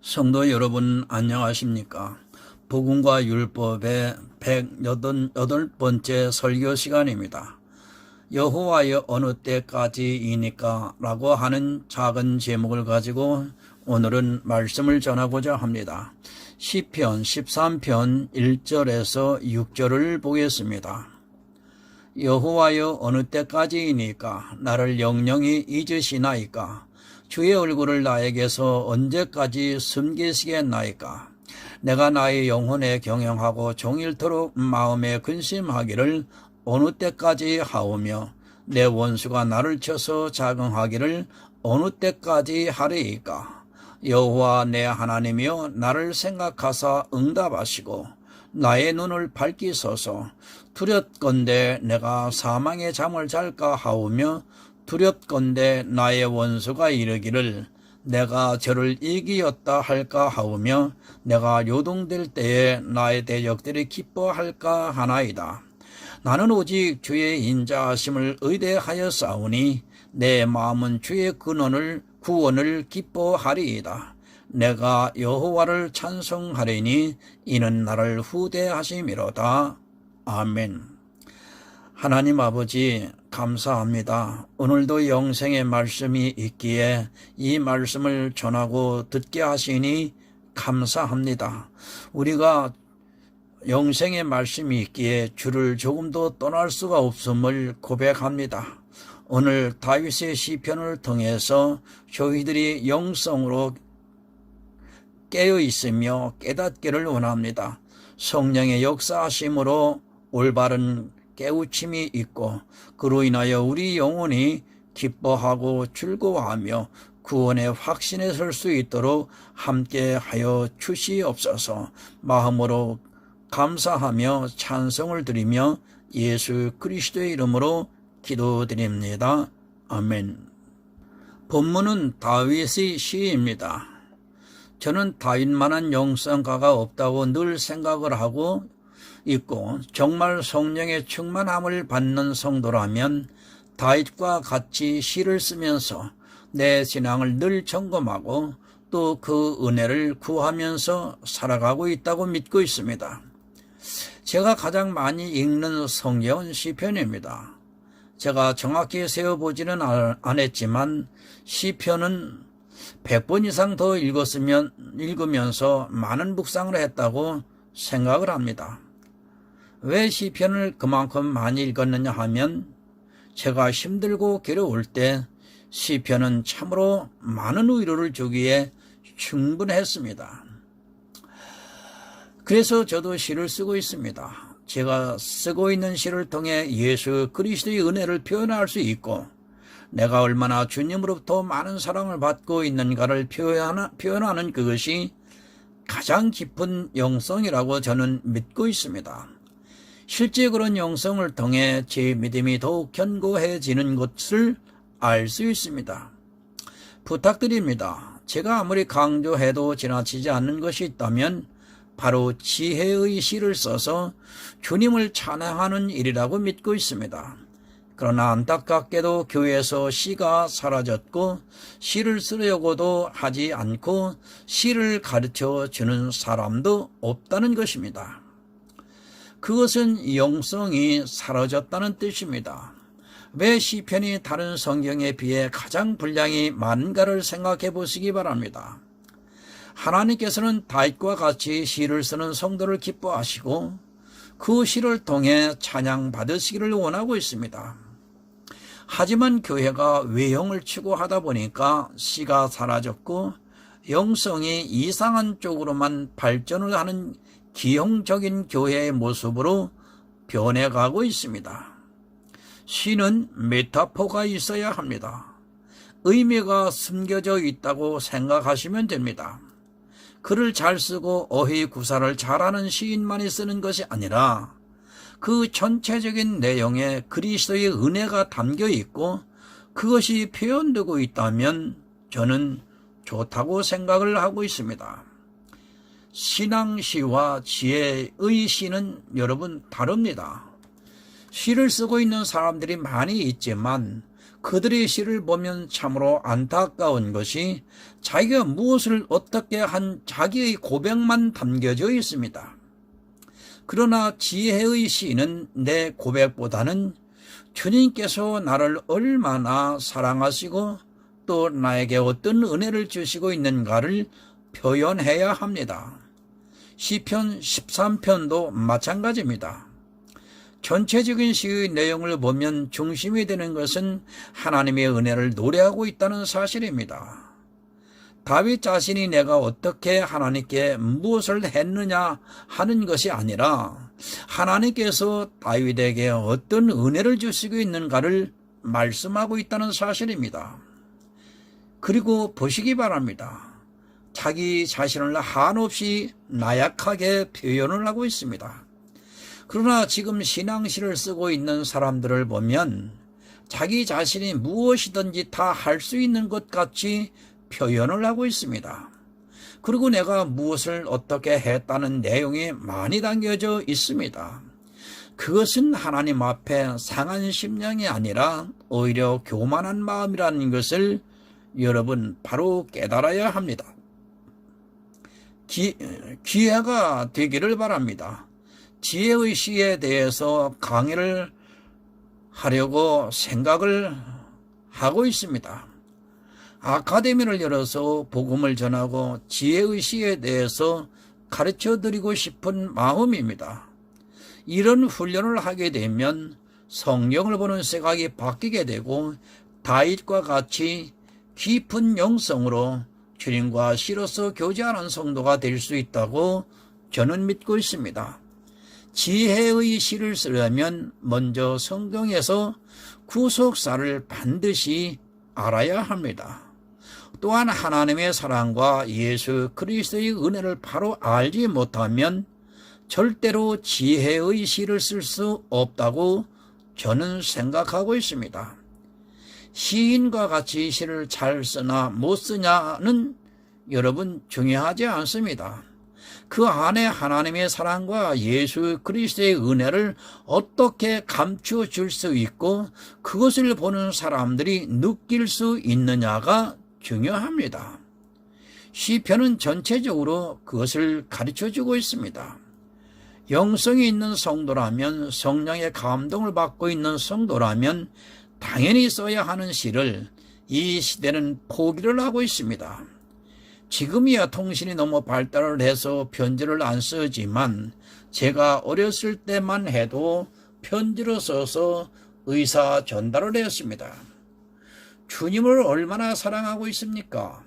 성도 여러분 안녕하십니까? 복음과 율법의 188번째 설교 시간입니다. 여호와여 어느 때까지이니까 라고 하는 작은 제목을 가지고 오늘은 말씀을 전하고자 합니다. 시편 13편 1절에서 6절을 보겠습니다. 여호와여 어느 때까지이니까 나를 영영히 잊으시나이까? 주의 얼굴을 나에게서 언제까지 숨기시겠나이까? 내가 나의 영혼에 경영하고 종일토록 마음에 근심하기를 어느 때까지 하오며 내 원수가 나를 쳐서 자긍하기를 어느 때까지 하리이까? 여호와 내 하나님이여 나를 생각하사 응답하시고 나의 눈을 밝히소서. 두렵건대 내가 사망의 잠을 잘까 하오며 두렵건대 나의 원수가 이르기를 내가 저를 이기었다 할까 하오며 내가 요동될 때에 나의 대적들이 기뻐할까 하나이다. 나는 오직 주의 인자하심을 의대하였사오니 내 마음은 주의 구원을 기뻐하리이다. 내가 여호와를 찬송하리니 이는 나를 후대하심이로다. 아멘. 하나님 아버지 감사합니다. 오늘도 영생의 말씀이 있기에 이 말씀을 전하고 듣게 하시니 감사합니다. 우리가 영생의 말씀이 있기에 주를 조금도 떠날 수가 없음을 고백합니다. 오늘 다윗의 시편을 통해서 저희들이 영성으로 깨어 있으며 깨닫기를 원합니다. 성령의 역사하심으로 올바른 깨우침이 있고 그로 인하여 우리 영혼이 기뻐하고 즐거워하며 구원의 확신에 설 수 있도록 함께하여 주시옵소서. 마음으로 감사하며 찬송을 드리며 예수 그리스도의 이름으로 기도드립니다. 아멘. 본문은 다윗의 시입니다. 저는 다윗만한 영성가가 없다고 늘 생각을 하고 있고 정말 성령의 충만함을 받는 성도라면 다윗과 같이 시를 쓰면서 내 신앙을 늘 점검하고 또 그 은혜를 구하면서 살아가고 있다고 믿고 있습니다. 제가 가장 많이 읽는 성경은 시편입니다. 제가 정확히 세어보지는 않았지만 시편은 100번 이상 더 읽으면서 많은 묵상을 했다고 생각을 합니다. 왜 시편을 그만큼 많이 읽었느냐 하면 제가 힘들고 괴로울 때 시편은 참으로 많은 위로를 주기에 충분했습니다. 그래서 저도 시를 쓰고 있습니다. 제가 쓰고 있는 시를 통해 예수 그리스도의 은혜를 표현할 수 있고 내가 얼마나 주님으로부터 많은 사랑을 받고 있는가를 표현하는 그것이 가장 깊은 영성이라고 저는 믿고 있습니다. 실제 그런 영성을 통해 제 믿음이 더욱 견고해지는 것을 알 수 있습니다. 부탁드립니다. 제가 아무리 강조해도 지나치지 않는 것이 있다면 바로 지혜의 시를 써서 주님을 찬양하는 일이라고 믿고 있습니다. 그러나 안타깝게도 교회에서 시가 사라졌고 시를 쓰려고도 하지 않고 시를 가르쳐 주는 사람도 없다는 것입니다. 그것은 영성이 사라졌다는 뜻입니다. 왜 시편이 다른 성경에 비해 가장 분량이 많은가를 생각해 보시기 바랍니다. 하나님께서는 다윗과 같이 시를 쓰는 성도를 기뻐하시고 그 시를 통해 찬양받으시기를 원하고 있습니다. 하지만 교회가 외형을 추구하다 보니까 시가 사라졌고 영성이 이상한 쪽으로만 발전을 하는 기형적인 교회의 모습으로 변해가고 있습니다. 시는 메타포가 있어야 합니다. 의미가 숨겨져 있다고 생각하시면 됩니다. 글을 잘 쓰고 어휘 구사를 잘하는 시인만이 쓰는 것이 아니라 그 전체적인 내용에 그리스도의 은혜가 담겨 있고 그것이 표현되고 있다면 저는 좋다고 생각을 하고 있습니다. 신앙시와 지혜의 시는 여러분 다릅니다. 시를 쓰고 있는 사람들이 많이 있지만 그들의 시를 보면 참으로 안타까운 것이 자기가 무엇을 어떻게 한 자기의 고백만 담겨져 있습니다. 그러나 지혜의 시인은 내 고백보다는 주님께서 나를 얼마나 사랑하시고 또 나에게 어떤 은혜를 주시고 있는가를 표현해야 합니다. 시편 13편도 마찬가지입니다. 전체적인 시의 내용을 보면 중심이 되는 것은 하나님의 은혜를 노래하고 있다는 사실입니다. 다윗 자신이 내가 어떻게 하나님께 무엇을 했느냐 하는 것이 아니라 하나님께서 다윗에게 어떤 은혜를 주시고 있는가를 말씀하고 있다는 사실입니다. 그리고 보시기 바랍니다. 자기 자신을 한없이 나약하게 표현을 하고 있습니다. 그러나 지금 신앙시를 쓰고 있는 사람들을 보면 자기 자신이 무엇이든지 다 할 수 있는 것 같이 표현을 하고 있습니다. 그리고 내가 무엇을 어떻게 했다는 내용이 많이 담겨져 있습니다. 그것은 하나님 앞에 상한 심령이 아니라 오히려 교만한 마음이라는 것을 여러분 바로 깨달아야 합니다. 기회가 되기를 바랍니다. 지혜의 시에 대해서 강의를 하려고 생각을 하고 있습니다. 아카데미를 열어서 복음을 전하고 지혜의 시에 대해서 가르쳐드리고 싶은 마음입니다. 이런 훈련을 하게 되면 성경을 보는 시각이 바뀌게 되고 다윗과 같이 깊은 영성으로 주님과 시로서 교제하는 성도가 될 수 있다고 저는 믿고 있습니다. 지혜의 시를 쓰려면 먼저 성경에서 구속사를 반드시 알아야 합니다. 또한 하나님의 사랑과 예수 그리스도의 은혜를 바로 알지 못하면 절대로 지혜의 시를 쓸 수 없다고 저는 생각하고 있습니다. 시인과 같이 시를 잘 쓰나 못 쓰냐는 여러분 중요하지 않습니다. 그 안에 하나님의 사랑과 예수 그리스도의 은혜를 어떻게 감추어 줄 수 있고 그것을 보는 사람들이 느낄 수 있느냐가 중요합니다. 시편은 전체적으로 그것을 가르쳐주고 있습니다. 영성이 있는 성도라면, 성령의 감동을 받고 있는 성도라면 당연히 써야 하는 시를 이 시대는 포기를 하고 있습니다. 지금이야 통신이 너무 발달을 해서 편지를 안 쓰지만 제가 어렸을 때만 해도 편지로 써서 의사 전달을 했습니다. 주님을 얼마나 사랑하고 있습니까?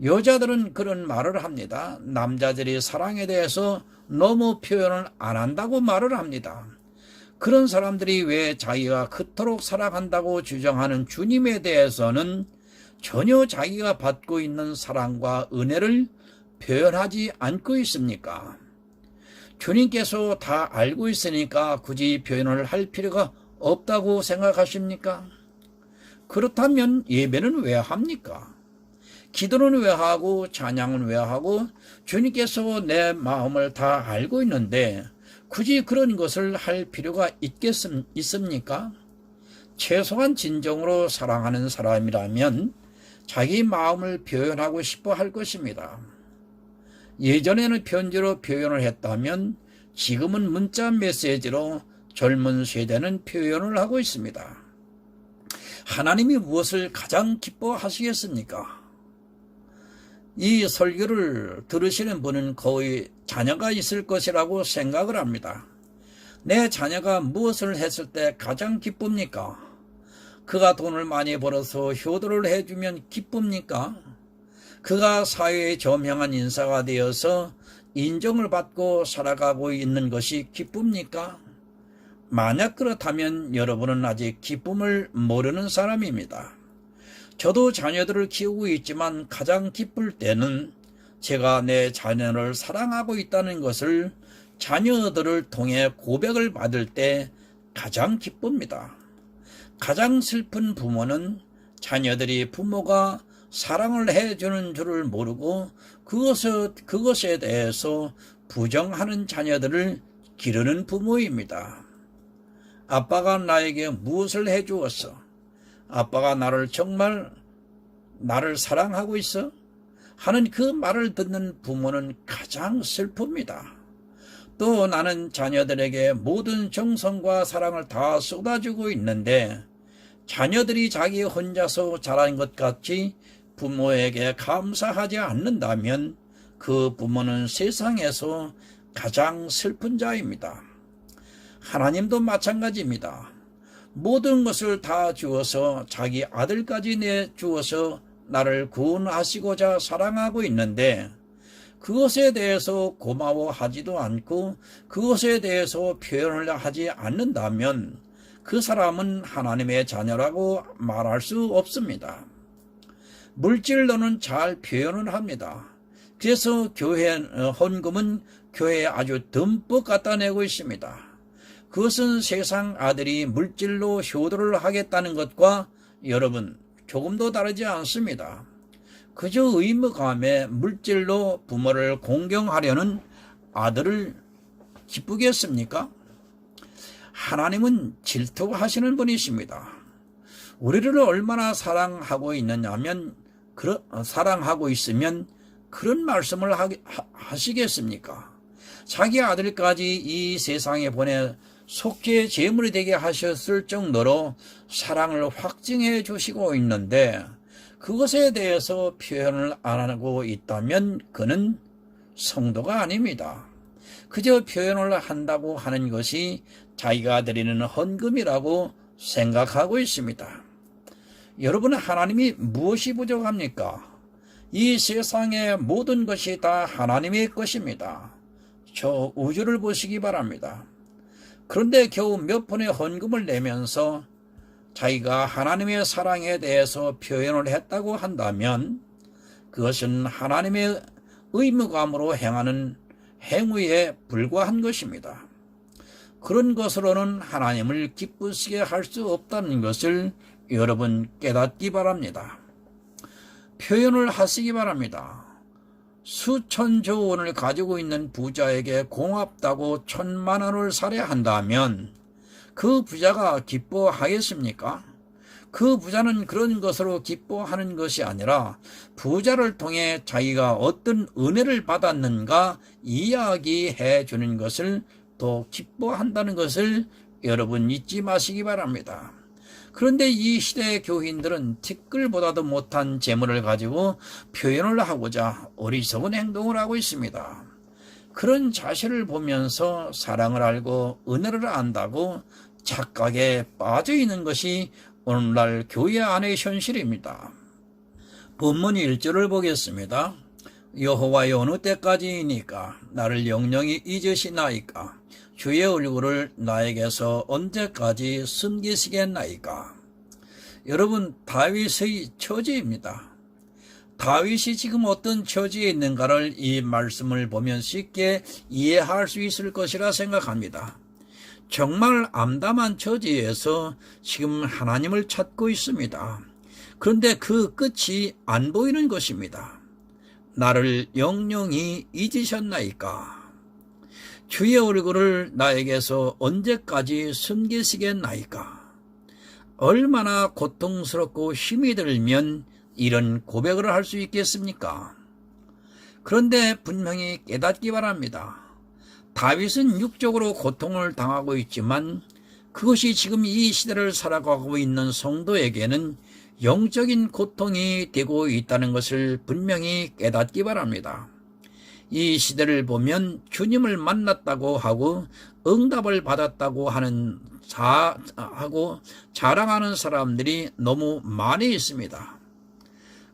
여자들은 그런 말을 합니다. 남자들이 사랑에 대해서 너무 표현을 안 한다고 말을 합니다. 그런 사람들이 왜 자기가 그토록 사랑한다고 주장하는 주님에 대해서는 전혀 자기가 받고 있는 사랑과 은혜를 표현하지 않고 있습니까? 주님께서 다 알고 있으니까 굳이 표현을 할 필요가 없다고 생각하십니까? 그렇다면 예배는 왜 합니까? 기도는 왜 하고 찬양은 왜 하고 주님께서 내 마음을 다 알고 있는데 굳이 그런 것을 할 필요가 있습니까? 최소한 진정으로 사랑하는 사람이라면 자기 마음을 표현하고 싶어 할 것입니다. 예전에는 편지로 표현을 했다면 지금은 문자 메시지로 젊은 세대는 표현을 하고 있습니다. 하나님이 무엇을 가장 기뻐하시겠습니까? 이 설교를 들으시는 분은 거의 자녀가 있을 것이라고 생각을 합니다. 내 자녀가 무엇을 했을 때 가장 기쁩니까? 그가 돈을 많이 벌어서 효도를 해주면 기쁩니까? 그가 사회에 저명한 인사가 되어서 인정을 받고 살아가고 있는 것이 기쁩니까? 만약 그렇다면 여러분은 아직 기쁨을 모르는 사람입니다. 저도 자녀들을 키우고 있지만 가장 기쁠 때는 제가 내 자녀를 사랑하고 있다는 것을 자녀들을 통해 고백을 받을 때 가장 기쁩니다. 가장 슬픈 부모는 자녀들이 부모가 사랑을 해주는 줄을 모르고 그것에 대해서 부정하는 자녀들을 기르는 부모입니다. 아빠가 나에게 무엇을 해주었어? 아빠가 정말 나를 사랑하고 있어? 하는 그 말을 듣는 부모는 가장 슬픕니다. 또 나는 자녀들에게 모든 정성과 사랑을 다 쏟아주고 있는데 자녀들이 자기 혼자서 자란 것 같이 부모에게 감사하지 않는다면 그 부모는 세상에서 가장 슬픈 자입니다. 하나님도 마찬가지입니다. 모든 것을 다 주어서 자기 아들까지 내주어서 나를 구원하시고자 사랑하고 있는데 그것에 대해서 고마워하지도 않고 그것에 대해서 표현을 하지 않는다면 그 사람은 하나님의 자녀라고 말할 수 없습니다. 물질로는 잘 표현을 합니다. 그래서 교회 헌금은 교회에 아주 듬뿍 갖다 내고 있습니다. 그것은 세상 아들이 물질로 효도를 하겠다는 것과 여러분 조금도 다르지 않습니다. 그저 의무감에 물질로 부모를 공경하려는 아들을 기쁘겠습니까? 하나님은 질투하시는 분이십니다. 우리를 얼마나 사랑하고 있느냐면 사랑하고 있으면 그런 말씀을 하시겠습니까? 자기 아들까지 이 세상에 보내 속죄 제물이 되게 하셨을 정도로 사랑을 확증해 주시고 있는데 그것에 대해서 표현을 안 하고 있다면 그는 성도가 아닙니다. 그저 표현을 한다고 하는 것이 자기가 드리는 헌금이라고 생각하고 있습니다. 여러분, 하나님이 무엇이 부족합니까? 이 세상의 모든 것이 다 하나님의 것입니다. 저 우주를 보시기 바랍니다. 그런데 겨우 몇 푼의 헌금을 내면서 자기가 하나님의 사랑에 대해서 표현을 했다고 한다면 그것은 하나님의 의무감으로 행하는 행위에 불과한 것입니다. 그런 것으로는 하나님을 기쁘시게 할 수 없다는 것을 여러분 깨닫기 바랍니다. 표현을 하시기 바랍니다. 수천조 원을 가지고 있는 부자에게 고맙다고 1,000만 원을 살해한다면 그 부자가 기뻐하겠습니까? 그 부자는 그런 것으로 기뻐하는 것이 아니라 부자를 통해 자기가 어떤 은혜를 받았는가 이야기해 주는 것을 더 기뻐한다는 것을 여러분 잊지 마시기 바랍니다. 그런데 이 시대의 교인들은 티끌보다도 못한 재물을 가지고 표현을 하고자 어리석은 행동을 하고 있습니다. 그런 자신을 보면서 사랑을 알고 은혜를 안다고 착각에 빠져 있는 것이 오늘날 교회 안의 현실입니다. 본문 1절을 보겠습니다. 여호와여 어느 때까지이니까 나를 영영히 잊으시나이까 주의 얼굴을 나에게서 언제까지 숨기시겠나이까. 여러분, 다윗의 처지입니다. 다윗이 지금 어떤 처지에 있는가를 이 말씀을 보면 쉽게 이해할 수 있을 것이라 생각합니다. 정말 암담한 처지에서 지금 하나님을 찾고 있습니다. 그런데 그 끝이 안 보이는 것입니다. 나를 영영히 잊으셨나이까. 주의 얼굴을 나에게서 언제까지 숨기시겠나이까. 얼마나 고통스럽고 힘이 들면 이런 고백을 할 수 있겠습니까? 그런데 분명히 깨닫기 바랍니다. 다윗은 육적으로 고통을 당하고 있지만 그것이 지금 이 시대를 살아가고 있는 성도에게는 영적인 고통이 되고 있다는 것을 분명히 깨닫기 바랍니다. 이 시대를 보면 주님을 만났다고 하고 응답을 받았다고 하고 자랑하는 사람들이 너무 많이 있습니다.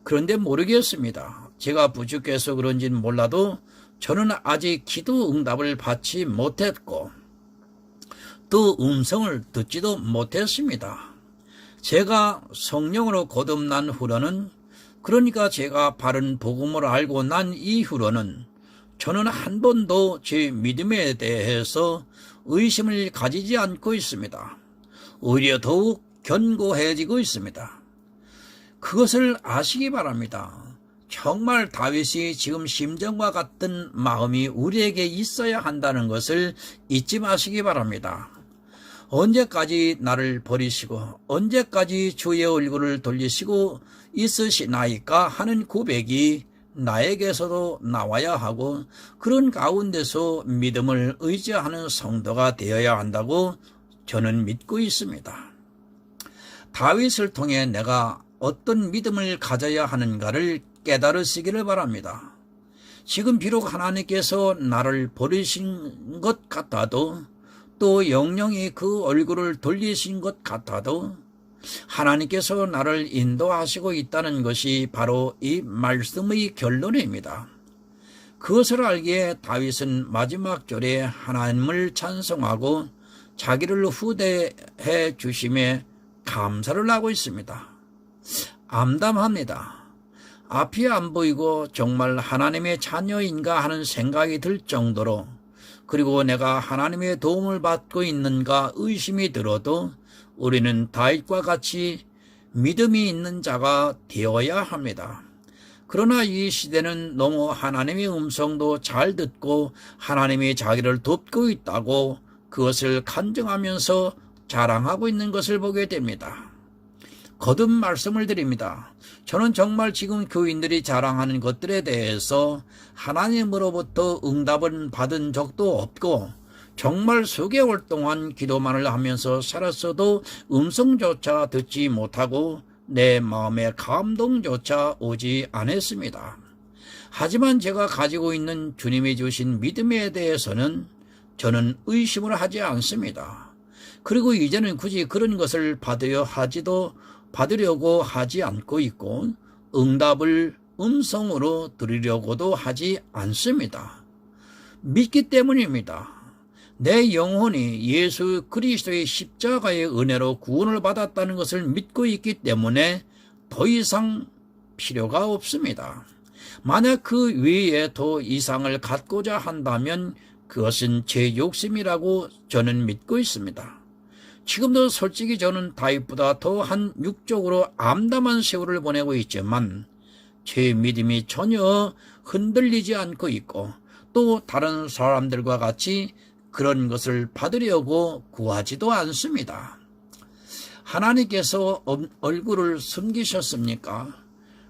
그런데 모르겠습니다. 제가 부족해서 그런지는 몰라도 저는 아직 기도 응답을 받지 못했고 또 음성을 듣지도 못했습니다. 제가 성령으로 거듭난 후로는, 그러니까 제가 바른 복음을 알고 난 이후로는 저는 한 번도 제 믿음에 대해서 의심을 가지지 않고 있습니다. 오히려 더욱 견고해지고 있습니다. 그것을 아시기 바랍니다. 정말 다윗이 지금 심정과 같은 마음이 우리에게 있어야 한다는 것을 잊지 마시기 바랍니다. 언제까지 나를 버리시고 언제까지 주의 얼굴을 돌리시고 있으시나이까 하는 고백이 나에게서도 나와야 하고, 그런 가운데서 믿음을 의지하는 성도가 되어야 한다고 저는 믿고 있습니다. 다윗을 통해 내가 어떤 믿음을 가져야 하는가를 깨달으시기를 바랍니다. 지금 비록 하나님께서 나를 버리신 것 같아도, 또 영영이 그 얼굴을 돌리신 것 같아도 하나님께서 나를 인도하시고 있다는 것이 바로 이 말씀의 결론입니다. 그것을 알기에 다윗은 마지막 절에 하나님을 찬송하고 자기를 후대해 주심에 감사를 하고 있습니다. 암담합니다. 앞이 안 보이고 정말 하나님의 자녀인가 하는 생각이 들 정도로, 그리고 내가 하나님의 도움을 받고 있는가 의심이 들어도 우리는 다윗과 같이 믿음이 있는 자가 되어야 합니다. 그러나 이 시대는 너무 하나님의 음성도 잘 듣고 하나님이 자기를 돕고 있다고 그것을 간증하면서 자랑하고 있는 것을 보게 됩니다. 거듭 말씀을 드립니다. 저는 정말 지금 교인들이 자랑하는 것들에 대해서 하나님으로부터 응답은 받은 적도 없고, 정말 수개월 동안 기도만을 하면서 살았어도 음성조차 듣지 못하고 내 마음에 감동조차 오지 않았습니다. 하지만 제가 가지고 있는 주님이 주신 믿음에 대해서는 저는 의심을 하지 않습니다. 그리고 이제는 굳이 그런 것을 받으려고 하지 않고 있고, 응답을 음성으로 들으려고도 하지 않습니다. 믿기 때문입니다. 내 영혼이 예수 그리스도의 십자가의 은혜로 구원을 받았다는 것을 믿고 있기 때문에 더 이상 필요가 없습니다. 만약 그 위에 더 이상을 갖고자 한다면 그것은 제 욕심이라고 저는 믿고 있습니다. 지금도 솔직히 저는 다윗보다 더한 육적으로 암담한 세월을 보내고 있지만 제 믿음이 전혀 흔들리지 않고 있고, 또 다른 사람들과 같이 그런 것을 받으려고 구하지도 않습니다. 하나님께서 얼굴을 숨기셨습니까?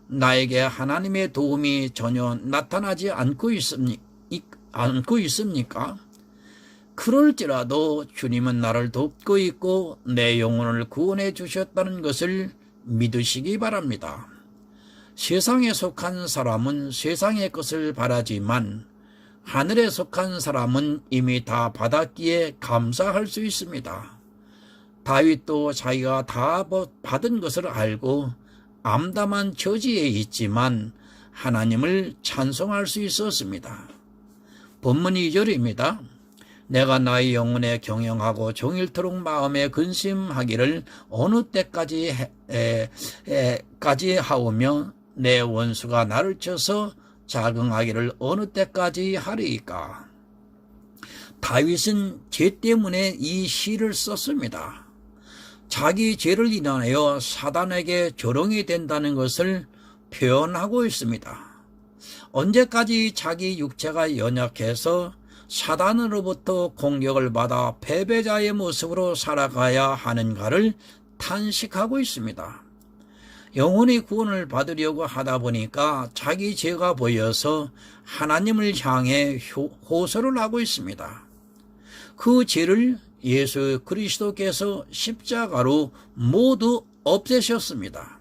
나에게 하나님의 도움이 전혀 나타나지 않고 있습니까? 그럴지라도 주님은 나를 돕고 있고 내 영혼을 구원해 주셨다는 것을 믿으시기 바랍니다. 세상에 속한 사람은 세상의 것을 바라지만 하늘에 속한 사람은 이미 다 받았기에 감사할 수 있습니다. 다윗도 자기가 다 받은 것을 알고 암담한 처지에 있지만 하나님을 찬송할 수 있었습니다. 본문 2절입니다. 내가 나의 영혼에 경영하고 종일토록 마음에 근심하기를 어느 때까지 하오며 내 원수가 나를 쳐서 자긍하기를 어느 때까지 하리이까. 다윗은 죄 때문에 이 시를 썼습니다. 자기 죄를 인하여 사단에게 조롱이 된다는 것을 표현하고 있습니다. 언제까지 자기 육체가 연약해서 사단으로부터 공격을 받아 패배자의 모습으로 살아가야 하는가를 탄식하고 있습니다. 영혼의 구원을 받으려고 하다 보니까 자기 죄가 보여서 하나님을 향해 호소를 하고 있습니다. 그 죄를 예수 그리스도께서 십자가로 모두 없애셨습니다.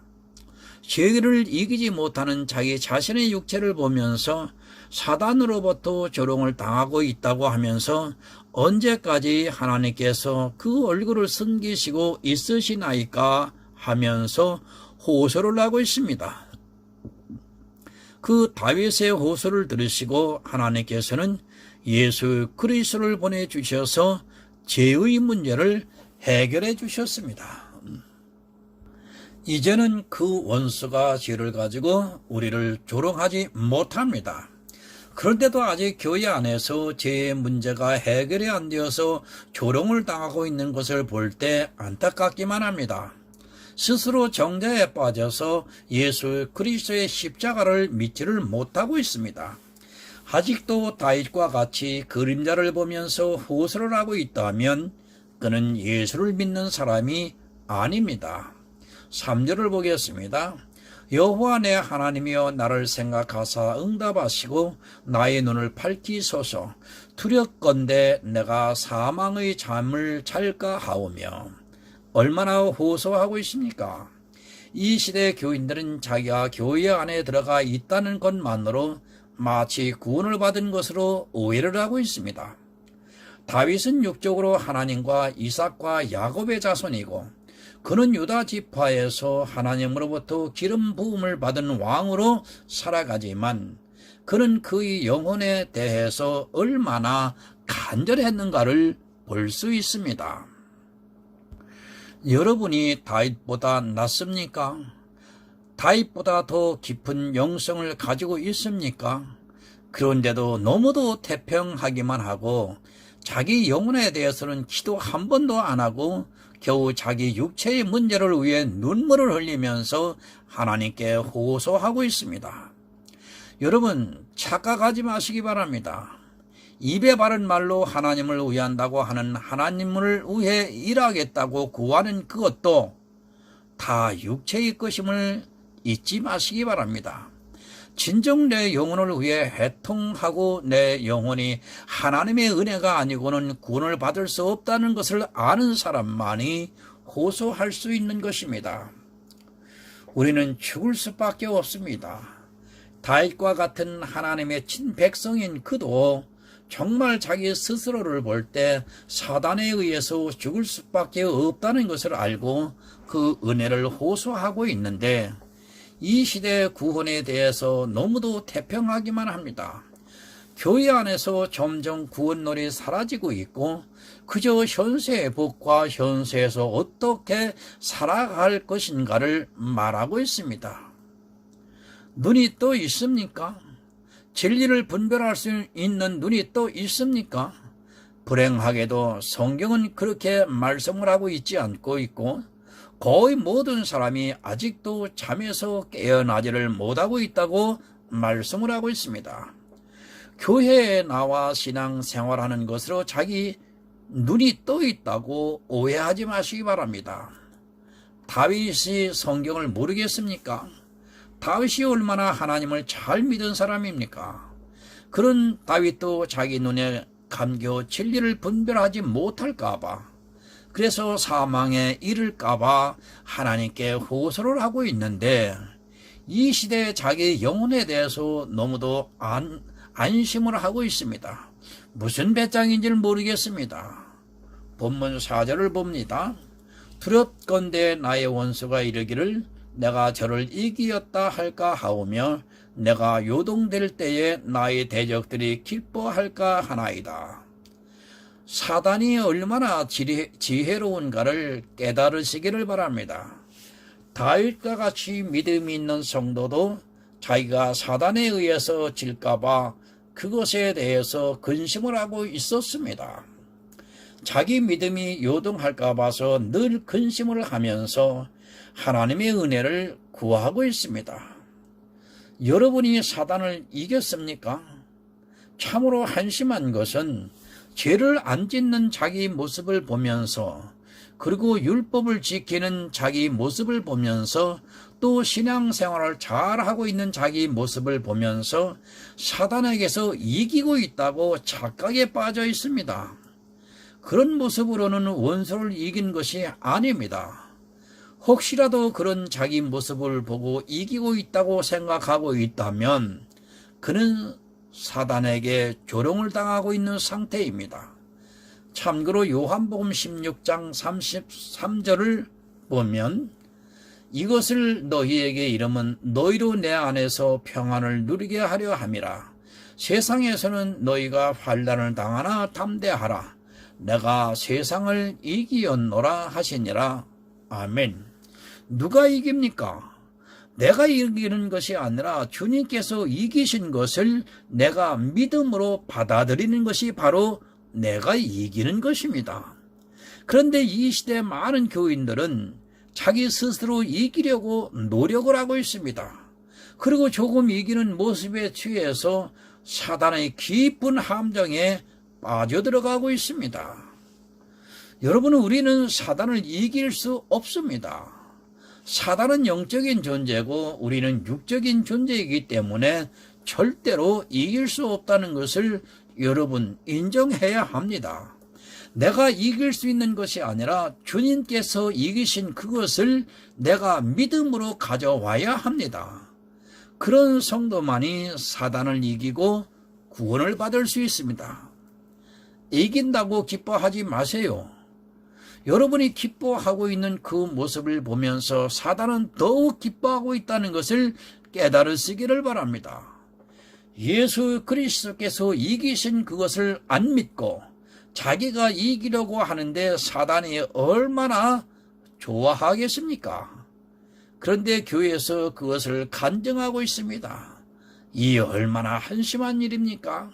죄를 이기지 못하는 자기 자신의 육체를 보면서 사단으로부터 조롱을 당하고 있다고 하면서 언제까지 하나님께서 그 얼굴을 숨기시고 있으시나이까 하면서 호소를 하고 있습니다. 그 다윗의 호소를 들으시고 하나님께서는 예수 그리스도를 보내주셔서 죄의 문제를 해결해 주셨습니다. 이제는 그 원수가 죄를 가지고 우리를 조롱하지 못합니다. 그런데도 아직 교회 안에서 죄의 문제가 해결이 안 되어서 조롱을 당하고 있는 것을 볼 때 안타깝기만 합니다. 스스로 정죄에 빠져서 예수 그리스도의 십자가를 믿지를 못하고 있습니다. 아직도 다윗과 같이 그림자를 보면서 호소를 하고 있다면 그는 예수를 믿는 사람이 아닙니다. 3절을 보겠습니다. 여호와 내 하나님이여 나를 생각하사 응답하시고 나의 눈을 밝히소서. 두렵건대 내가 사망의 잠을 잘까 하오며. 얼마나 호소하고 있습니까? 이 시대 교인들은 자기가 교회 안에 들어가 있다는 것만으로 마치 구원을 받은 것으로 오해를 하고 있습니다. 다윗은 육적으로 하나님과 이삭과 야곱의 자손이고 그는 유다 지파에서 하나님으로부터 기름 부음을 받은 왕으로 살아가지만 그는 그의 영혼에 대해서 얼마나 간절했는가를 볼 수 있습니다. 여러분이 다윗보다 낫습니까? 다윗보다 더 깊은 영성을 가지고 있습니까? 그런데도 너무도 태평하기만 하고 자기 영혼에 대해서는 기도 한 번도 안 하고 겨우 자기 육체의 문제를 위해 눈물을 흘리면서 하나님께 호소하고 있습니다. 여러분, 착각하지 마시기 바랍니다. 입에 바른 말로 하나님을 위한다고 하는 하나님을 위해 일하겠다고 구하는 그것도 다 육체의 것임을 잊지 마시기 바랍니다. 진정 내 영혼을 위해 애통하고 내 영혼이 하나님의 은혜가 아니고는 구원을 받을 수 없다는 것을 아는 사람만이 호소할 수 있는 것입니다. 우리는 죽을 수밖에 없습니다. 다윗과 같은 하나님의 친백성인 그도 정말 자기 스스로를 볼 때 사단에 의해서 죽을 수밖에 없다는 것을 알고 그 은혜를 호소하고 있는데 이 시대의 구원에 대해서 너무도 태평하기만 합니다. 교회 안에서 점점 구원론이 사라지고 있고 그저 현세의 복과 현세에서 어떻게 살아갈 것인가를 말하고 있습니다. 눈이 또 있습니까? 진리를 분별할 수 있는 눈이 또 있습니까? 불행하게도 성경은 그렇게 말씀을 하고 있지 않고 있고 거의 모든 사람이 아직도 잠에서 깨어나지를 못하고 있다고 말씀을 하고 있습니다. 교회에 나와 신앙생활하는 것으로 자기 눈이 떠 있다고 오해하지 마시기 바랍니다. 다윗이 성경을 모르겠습니까? 다윗이 얼마나 하나님을 잘 믿은 사람입니까? 그런 다윗도 자기 눈에 감겨 진리를 분별하지 못할까봐 그래서 사망에 이를까봐 하나님께 호소를 하고 있는데 이 시대에 자기 영혼에 대해서 너무도 안심을 하고 있습니다. 무슨 배짱인지를 모르겠습니다. 본문 4절을 봅니다. 두렵건대 나의 원수가 이르기를 내가 저를 이기었다 할까 하오며 내가 요동될 때에 나의 대적들이 기뻐할까 하나이다. 사단이 얼마나 지혜로운가를 깨달으시기를 바랍니다. 다윗과 같이 믿음이 있는 성도도 자기가 사단에 의해서 질까봐 그것에 대해서 근심을 하고 있었습니다. 자기 믿음이 요동할까 봐서 늘 근심을 하면서 하나님의 은혜를 구하고 있습니다. 여러분이 사단을 이겼습니까? 참으로 한심한 것은 죄를 안 짓는 자기 모습을 보면서 그리고 율법을 지키는 자기 모습을 보면서 또 신앙생활을 잘하고 있는 자기 모습을 보면서 사단에게서 이기고 있다고 착각에 빠져 있습니다. 그런 모습으로는 원수를 이긴 것이 아닙니다. 혹시라도 그런 자기 모습을 보고 이기고 있다고 생각하고 있다면 그는 사단에게 조롱을 당하고 있는 상태입니다. 참고로 요한복음 16장 33절을 보면 이것을 너희에게 이름은 너희로 내 안에서 평안을 누리게 하려 함이라. 세상에서는 너희가 환난을 당하나 담대하라. 내가 세상을 이기었노라 하시니라. 아멘. 누가 이깁니까? 내가 이기는 것이 아니라 주님께서 이기신 것을 내가 믿음으로 받아들이는 것이 바로 내가 이기는 것입니다. 그런데 이 시대 많은 교인들은 자기 스스로 이기려고 노력을 하고 있습니다. 그리고 조금 이기는 모습에 취해서 사단의 깊은 함정에 빠져들어가고 있습니다. 여러분, 우리는 사단을 이길 수 없습니다. 사단은 영적인 존재고 우리는 육적인 존재이기 때문에 절대로 이길 수 없다는 것을 여러분 인정해야 합니다. 내가 이길 수 있는 것이 아니라 주님께서 이기신 그것을 내가 믿음으로 가져와야 합니다. 그런 성도만이 사단을 이기고 구원을 받을 수 있습니다. 이긴다고 기뻐하지 마세요. 여러분이 기뻐하고 있는 그 모습을 보면서 사단은 더욱 기뻐하고 있다는 것을 깨달으시기를 바랍니다. 예수 그리스도께서 이기신 그것을 안 믿고 자기가 이기려고 하는데 사단이 얼마나 좋아하겠습니까? 그런데 교회에서 그것을 간증하고 있습니다. 이 얼마나 한심한 일입니까?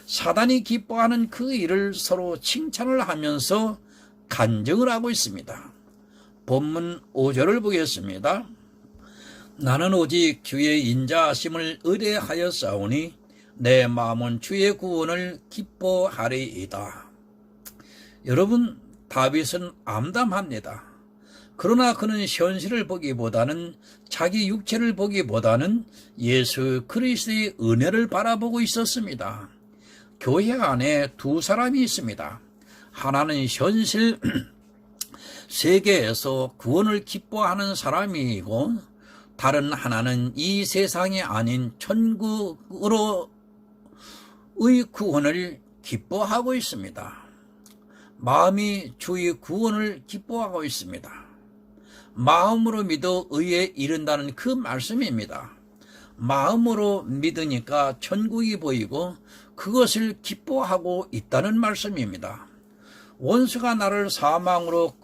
사단이 기뻐하는 그 일을 서로 칭찬을 하면서 간증을 하고 있습니다. 본문 5절을 보겠습니다. 나는 오직 주의 인자하심을 의뢰하였사오니 내 마음은 주의 구원을 기뻐하리이다. 여러분, 다윗은 암담합니다. 그러나 그는 현실을 보기보다는 자기 육체를 보기보다는 예수 그리스도의 은혜를 바라보고 있었습니다. 교회 안에 두 사람이 있습니다. 하나는 현실 세계에서 구원을 기뻐하는 사람이고 다른 하나는 이 세상이 아닌 천국으로의 구원을 기뻐하고 있습니다. 마음이 주의 구원을 기뻐하고 있습니다. 마음으로 믿어 의에 이른다는 그 말씀입니다. 마음으로 믿으니까 천국이 보이고 그것을 기뻐하고 있다는 말씀입니다. 원수가 나를 사망으로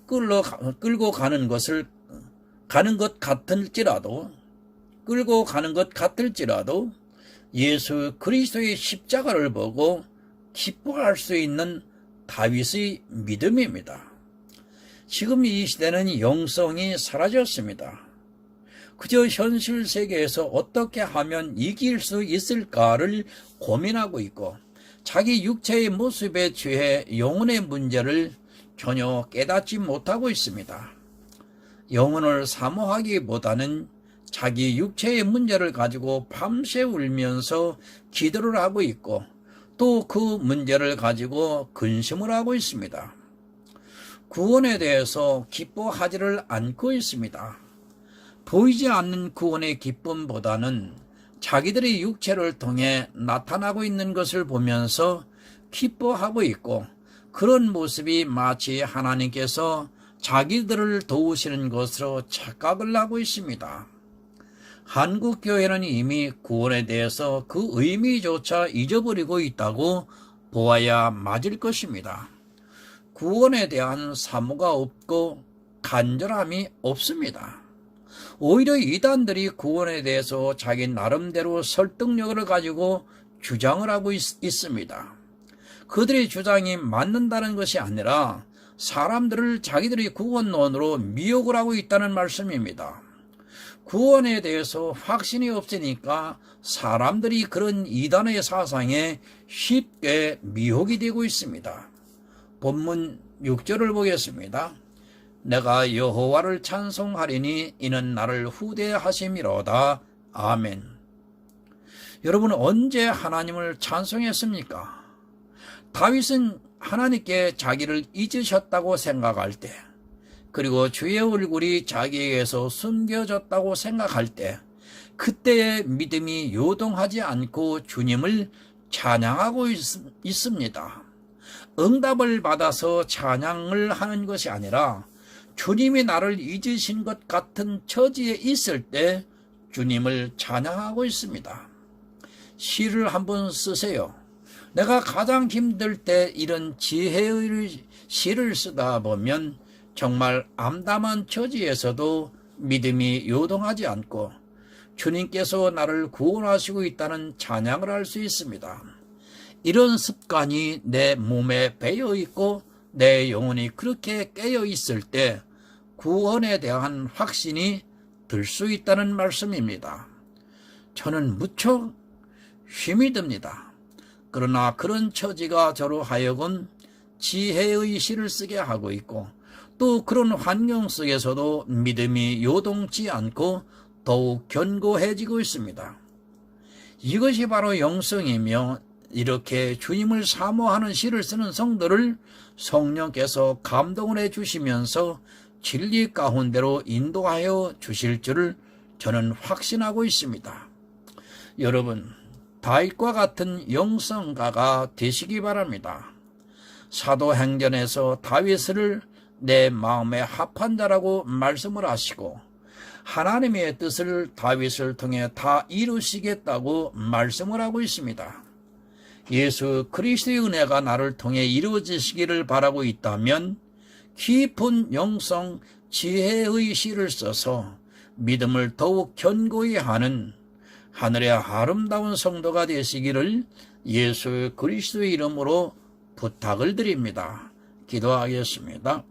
끌고 가는 것 같을지라도 예수 그리스도의 십자가를 보고 기뻐할 수 있는 다윗의 믿음입니다. 지금 이 시대는 영성이 사라졌습니다. 그저 현실 세계에서 어떻게 하면 이길 수 있을까를 고민하고 있고 자기 육체의 모습에 취해 영혼의 문제를 전혀 깨닫지 못하고 있습니다. 영혼을 사모하기보다는 자기 육체의 문제를 가지고 밤새 울면서 기도를 하고 있고 또 그 문제를 가지고 근심을 하고 있습니다. 구원에 대해서 기뻐하지를 않고 있습니다. 보이지 않는 구원의 기쁨보다는 자기들의 육체를 통해 나타나고 있는 것을 보면서 기뻐하고 있고 그런 모습이 마치 하나님께서 자기들을 도우시는 것으로 착각을 하고 있습니다. 한국 교회는 이미 구원에 대해서 그 의미조차 잊어버리고 있다고 보아야 맞을 것입니다. 구원에 대한 사모가 없고 간절함이 없습니다. 오히려 이단들이 구원에 대해서 자기 나름대로 설득력을 가지고 주장을 하고 있습니다. 그들의 주장이 맞는다는 것이 아니라 사람들을 자기들의 구원론으로 미혹을 하고 있다는 말씀입니다. 구원에 대해서 확신이 없으니까 사람들이 그런 이단의 사상에 쉽게 미혹이 되고 있습니다. 본문 6절을 보겠습니다. 내가 여호와를 찬송하리니 이는 나를 후대하심이로다. 아멘. 여러분, 언제 하나님을 찬송했습니까? 다윗은 하나님께 자기를 잊으셨다고 생각할 때, 그리고 주의 얼굴이 자기에게서 숨겨졌다고 생각할 때, 그때의 믿음이 요동하지 않고 주님을 찬양하고 있습니다. 응답을 받아서 찬양을 하는 것이 아니라 주님이 나를 잊으신 것 같은 처지에 있을 때 주님을 찬양하고 있습니다. 시를 한번 쓰세요. 내가 가장 힘들 때 이런 지혜의 시를 쓰다 보면 정말 암담한 처지에서도 믿음이 요동하지 않고 주님께서 나를 구원하시고 있다는 찬양을 할 수 있습니다. 이런 습관이 내 몸에 배어 있고 내 영혼이 그렇게 깨어 있을 때 구원에 대한 확신이 들 수 있다는 말씀입니다. 저는 무척 힘이 듭니다. 그러나 그런 처지가 저로 하여금 지혜의 시를 쓰게 하고 있고, 또 그런 환경 속에서도 믿음이 요동치 않고 더욱 견고해지고 있습니다. 이것이 바로 영성이며, 이렇게 주님을 사모하는 시를 쓰는 성도를 성령께서 감동을 해주시면서 진리 가운데로 인도하여 주실 줄을 저는 확신하고 있습니다. 여러분, 다윗과 같은 영성가가 되시기 바랍니다. 사도행전에서 다윗을 내 마음에 합한 자라고 말씀을 하시고, 하나님의 뜻을 다윗을 통해 다 이루시겠다고 말씀을 하고 있습니다. 예수 그리스도의 은혜가 나를 통해 이루어지시기를 바라고 있다면 깊은 영성, 지혜의 시를 써서 믿음을 더욱 견고히 하는 하늘의 아름다운 성도가 되시기를 예수 그리스도의 이름으로 부탁을 드립니다. 기도하겠습니다.